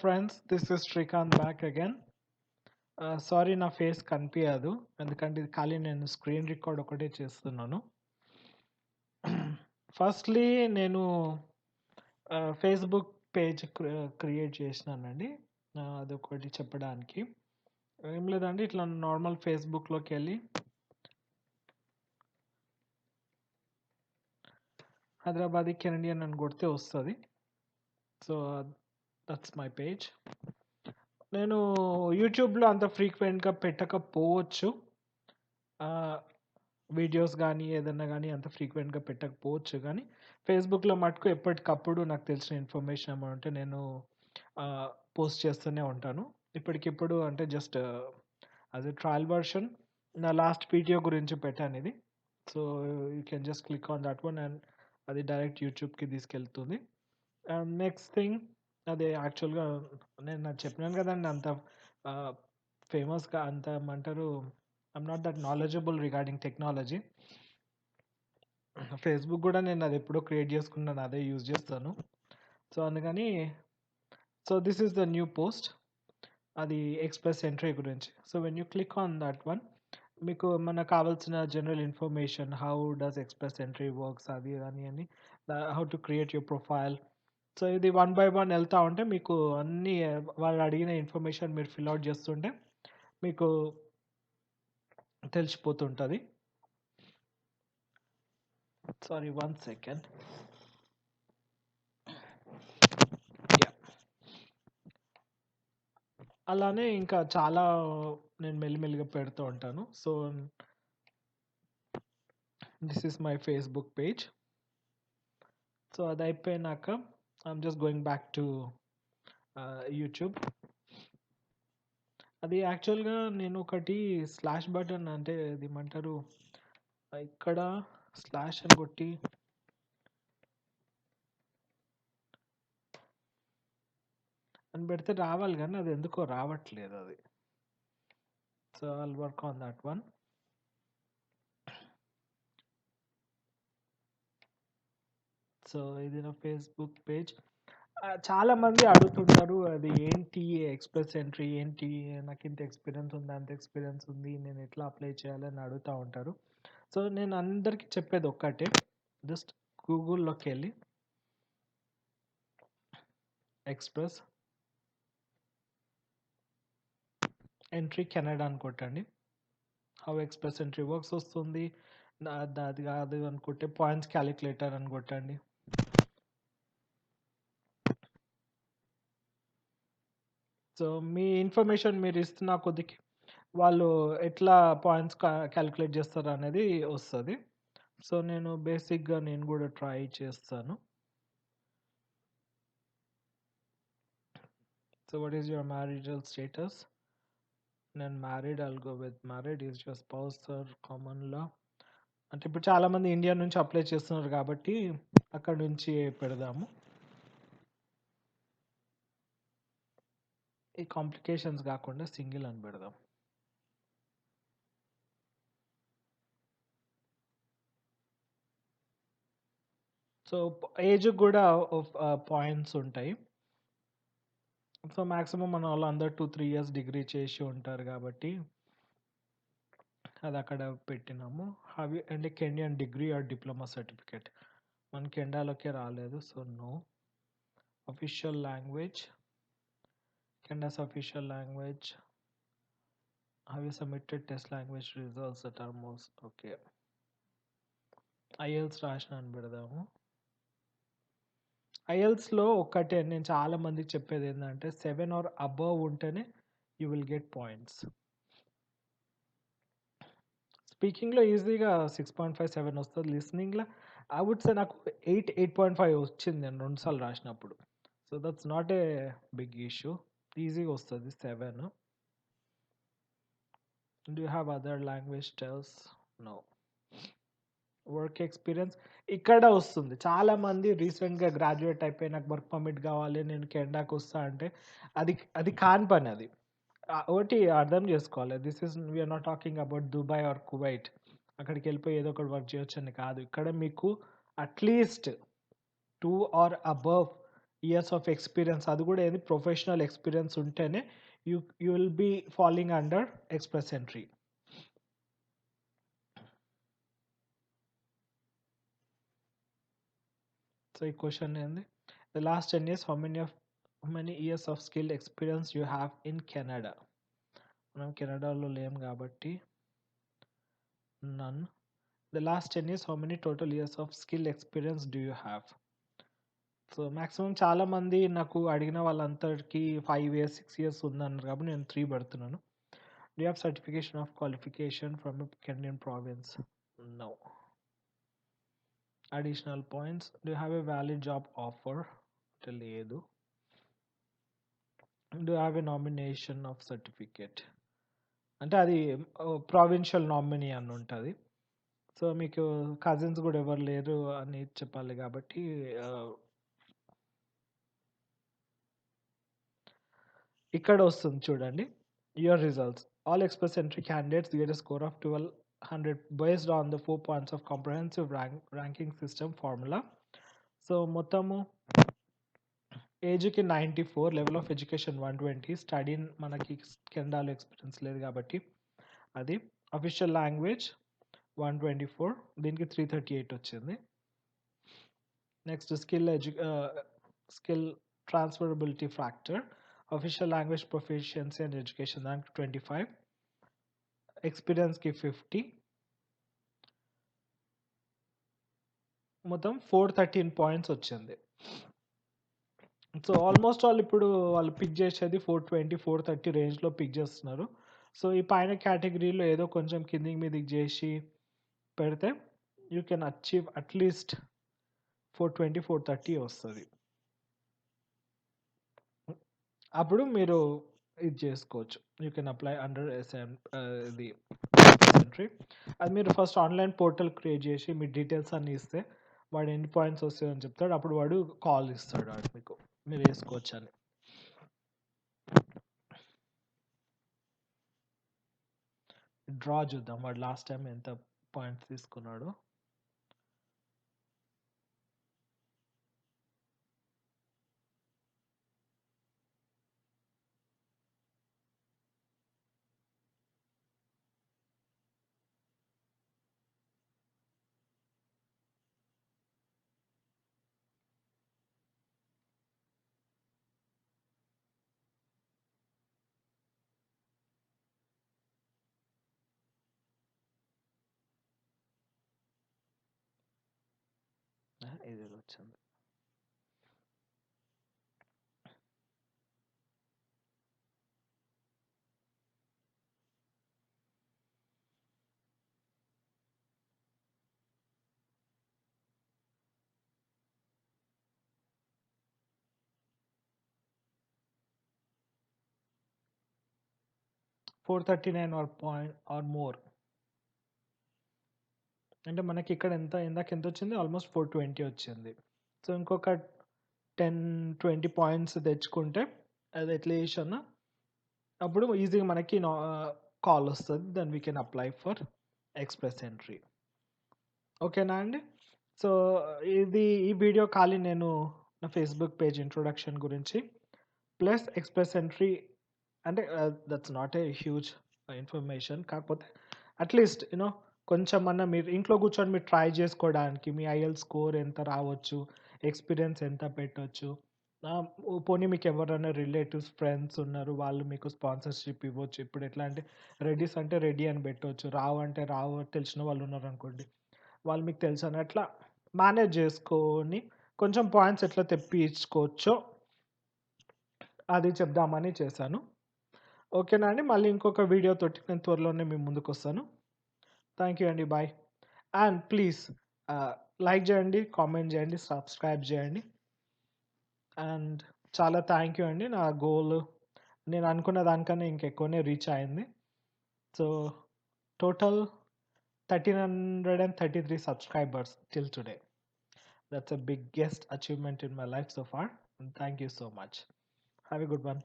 Friends, this is Srikanth back again. Sorry, నా face కనిపించదు ఎందుకంటే ఇది ఖాళీ నేను స్క్రీన్ రికార్డ్ ఒకటే చేస్తున్నాను. ఫస్ట్లీ నేను ఫేస్బుక్ పేజ్ క్రియేట్ చేసినానండి. అదొకటి చెప్పడానికి. ఏం లేదండి, ఇట్లా నార్మల్ ఫేస్బుక్లోకి వెళ్ళి హైదరాబాదీ కెనడియన్ అని కొడితే వస్తుంది. So that's my page. నేను యూట్యూబ్లో అంత ఫ్రీక్వెంట్గా పెట్టకపోవచ్చు, వీడియోస్ కానీ ఏదన్నా కానీ అంత ఫ్రీక్వెంట్గా పెట్టకపోవచ్చు, కానీ ఫేస్బుక్లో మటుకు ఎప్పటికప్పుడు నాకు తెలిసిన ఇన్ఫర్మేషన్ ఏమైనా ఉంటే నేను పోస్ట్ చేస్తూనే ఉంటాను. ఇప్పటికిప్పుడు అంటే జస్ట్ అది ట్రయల్ వర్షన్. నా లాస్ట్ వీడియో గురించి పెట్టాను ఇది. So you can just click on that one and అది డైరెక్ట్ యూట్యూబ్కి తీసుకెళ్తుంది. అండ్ నెక్స్ట్ థింగ్, అది యాక్చువల్గా నేను చెప్పినాను కదండి, అంత ఫేమస్గా అంత ఏమంటారు, I'm not that knowledgeable regarding technology. Facebook కూడా నేను అది ఎప్పుడో క్రియేట్ చేసుకున్నాను, అదే యూజ్ చేస్తాను. సో అందుకని this is the new post, అది ఎక్స్ప్రెస్ ఎంట్రీ గురించి. So when you click on that one, మీకు మనకు కావాల్సిన general information, how does express entry works, అది అని how to create your profile. So ఇది 1 బై 1 వెళ్తూ ఉంటే మీకు అన్ని వాళ్ళు అడిగిన ఇన్ఫర్మేషన్ మీరు ఫిల్ అవుట్ చేస్తుంటే మీకు తెలిసిపోతుంటుంది. Sorry, 1 second. అలానే ఇంకా చాలా నేను మెల్లిమెల్లిగా పెడుతూ ఉంటాను. So this is my Facebook page. So అది అయిపోయినాక I'm just going back to YouTube. అది యాక్చువల్గా నేను ఒకటి స్లాష్ బటన్, అంటే అది ఏమంటారు, ఇక్కడ స్లాష్ అని కొట్టి అని పెడితే రావాలి, కానీ అది ఎందుకో రావట్లేదు అది. So I'll work on that one. So ఇది నా ఫేస్బుక్ పేజ్. చాలా మంది అడుగుతుంటారు, అది ఏంటి ఎక్స్ప్రెస్ ఎంట్రీ ఏంటి, నాకు ఇంత ఎక్స్పీరియన్స్ ఉంది, అంత ఎక్స్పీరియన్స్ ఉంది, నేను ఎట్లా అప్లై చేయాలని అడుగుతూ ఉంటారు. సో నేను అందరికీ చెప్పేది ఒక్కటే, జస్ట్ గూగుల్లోకి వెళ్ళి ఎక్స్ప్రెస్ ఎంట్రీ కెనడా అని కొట్టండి. హౌ ఎక్స్ప్రెస్ ఎంట్రీ వర్క్స్ వస్తుంది. అది కాదు అనుకుంటే పాయింట్స్ క్యాలిక్యులేటర్ అని కొట్టండి. సో మీ ఇన్ఫర్మేషన్ మీరు ఇస్తున్న కొద్దికి వాళ్ళు ఎట్లా పాయింట్స్ క్యాలిక్యులేట్ చేస్తారు అనేది వస్తుంది. సో నేను బేసిక్గా నేను కూడా ట్రై చేస్తాను. So what is your marital status? నేను married, I'll go with married. Is your spouse or common law? అంటే ఇప్పుడు చాలామంది ఇండియా నుంచి అప్లై చేస్తున్నారు కాబట్టి అక్కడ నుంచి పెడదాము. ఈ కాంప్లికేషన్స్ కాకుండా సింగిల్ అని పెడదాం. సో ఏజ్ కూడా పాయింట్స్ ఉంటాయి. సో మ్యాక్సిమం మన వాళ్ళు అందరు 2-3 ఇయర్స్ డిగ్రీ చేసి ఉంటారు కాబట్టి అది అక్కడ పెట్టినాము. అవి అంటే Canadian degree or diploma certificate మన కెనడాలోకే రాలేదు. So no. Official language, Canada's official language. Have you submitted test language results that are most okay. IELTS రాసిన అని పెడదాము. ఐఎల్స్లో ఒక్కటే నేను చాలా మందికి చెప్పేది ఏంటంటే 7 ఆర్ అబవ్ ఉంటేనే యూ విల్ గెట్ పాయింట్స్. స్పీకింగ్లో ఈజీగా 6.57 వస్తుంది. లిస్నింగ్లో ఐ వుడ్ సే నాకు 8.5 వచ్చింది నేను 2 సార్లు రాసినప్పుడు. So that's not a big issue, ఈజీగా వస్తుంది 7. Do you have other language tests? No. Work experience ఇక్కడ వస్తుంది. చాలామంది రీసెంట్గా గ్రాడ్యుయేట్ అయిపోయి నాకు వర్క్ పర్మిట్ కావాలి, నేను కెనడాకి వస్తా అంటే అది అది కాని పని. అది ఒకటి అర్థం చేసుకోవాలి, this is we are not talking about Dubai or Kuwait. అక్కడికి వెళ్ళిపోయి ఏదో ఒకటి వర్క్ చేయొచ్చు అని కాదు. ఇక్కడ మీకు at least 2 or above years of experience అది గూడా ఏది ప్రొఫెషనల్ ఎక్స్‌పీరియన్స్ ఉంటేనే you will be falling under express entry. So, ఈ క్వెషన్ ఏంది? The last 10 years how many years of skill experience you have in Canada? మనం కెనడాలో లేము గాబట్టి none. The last 10 years how many total years of skill experience do you have? So, maximum చాలామంది నాకు అడిగిన వాళ్ళందరికీ 5 ఇయర్స్, 6 ఇయర్స్ ఉందన్నారు కాబట్టి నేను 3 పెడుతున్నాను. Do you have certification of qualification from a Canadian province? No. Additional points. Do you have a valid job offer? అంటే లేదు. Do you have a nomination of certificate? అంటే అది ప్రావిన్షియల్ నామినీ అని ఉంటది. సో, మీకు కజిన్స్ గూడా ఎవరు లేరు అని చెప్పాలి గాబట్టి ఇక్కడ వస్తుంది చూడండి. Your results. All express entry candidates get a score of 1200 based on the 4 points of comprehensive ranking system formula. So, మొత్తము ఏజ్‌కి 94, లెవెల్ ఆఫ్ ఎడ్యుకేషన్ 120, స్టడీ మనకి కెనడాలో ఎక్స్‌పీరియన్స్ లేదు గాబట్టి అది. అఫీషియల్ లాంగ్వేజ్ 124, దీనికి 338 వచ్చింది. Next skill transferability factor. Official language proficiency and education దానికి 25, ఎక్స్పీరియన్స్‌కి 50, మొత్తం 413 పాయింట్స్ వచ్చింది. సో, ఆల్మోస్ట్ ఆల్ ఇప్పుడు వాళ్ళు పిక్ చేసేది 420, 430 రేంజ్‌లో పిక్ చేస్తున్నారు. సో, ఈ పైన కేటగిరీలో ఏదో కొంచెం కిందికి మీదికి చేసి పెడితే యూ కెన్ అచీవ్ అట్‌లీస్ట్ 420, 430 వస్తది. అప్పుడు మీరు ఇది చేసుకోవచ్చు. యూ కెన్ అప్లై అండర్ ఇది ఎంట్రీ. అది మీరు ఫస్ట్ ఆన్‌లైన్ పోర్టల్ క్రియేట్ చేసి మీ డీటెయిల్స్ అన్నీ ఇస్తే వాడు ఎన్ని పాయింట్స్ వస్తాయని చెప్తాడు. అప్పుడు వాడు కాల్ ఇస్తాడు వాడు మీకు. మీరు వేసుకోవచ్చని. డ్రా చూద్దాం వాడు లాస్ట్ టైం ఎంత పాయింట్స్ తీసుకున్నాడో. ఇది వచ్చింది. $439 ఆర్ మోర్. అంటే మనకి ఇక్కడ ఇందాక ఎంత వచ్చింది? ఆల్మోస్ట్ 420 వచ్చింది. సో, ఇంకొక 10, 20 పాయింట్స్ తెచ్చుకుంటే అది అట్లీస్ట్ అన్న అప్పుడు ఈజీగా మనకి కాల్ వస్తది. Then we can apply for express entry. ఓకేనా అండి? సో, ఈ వీడియో ఖాళీ నేను నా ఫేస్‌బుక్ పేజ్ ఇంట్రొడక్షన్ గురించి ప్లస్ ఎక్స్‌ప్రెస్ ఎంట్రీ అంటే that's not a huge information. కాకపోతే అట్‌లీస్ట్ కొంచెమన్నా మీరు ఇంట్లో కూర్చొని మీరు ట్రై చేసుకోవడానికి మీ ఐఎల్టీఎస్ స్కోర్ ఎంత రావచ్చు, ఎక్స్‌పీరియన్స్ ఎంత పెట్టొచ్చు. పోనీ మీకు ఎవరైనా రిలేటివ్స్, ఫ్రెండ్స్ ఉన్నారు. వాళ్ళు మీకు స్పాన్సర్‌షిప్ ఇవ్వచ్చు. ఇప్పుడు ఎట్లా అంటే రెడ్డీస్ అంటే రెడ్డి అని పెట్టొచ్చు. రావు అంటే రావు తెలిసిన వాళ్ళు ఉన్నారనుకోండి. వాళ్ళు మీకు తెలుసని అట్లా మేనేజ్ చేసుకొని కొంచెం పాయింట్స్ ఎట్లా తెప్పించుకోవచ్చో అది చెప్దామని చేశాను. ఓకేనా అండి? మళ్ళీ ఇంకొక వీడియోతోటి నేను త్వరలోనే మీ ముందుకొస్తాను. థ్యాంక్ యూ అండి. బాయ్. అండ్ ప్లీజ్ లైక్ చేయండి, కామెంట్ చేయండి, సబ్స్క్రైబ్ చేయండి. అండ్ చాలా థ్యాంక్ యూ అండి. నా గోల్ నేను అనుకున్న దానికన్నా ఇంకెక్కువనే రీచ్ అయింది. So, total 1,333 subscribers till today. That's a biggest achievement in my life so far. And thank you so much. Have a good one.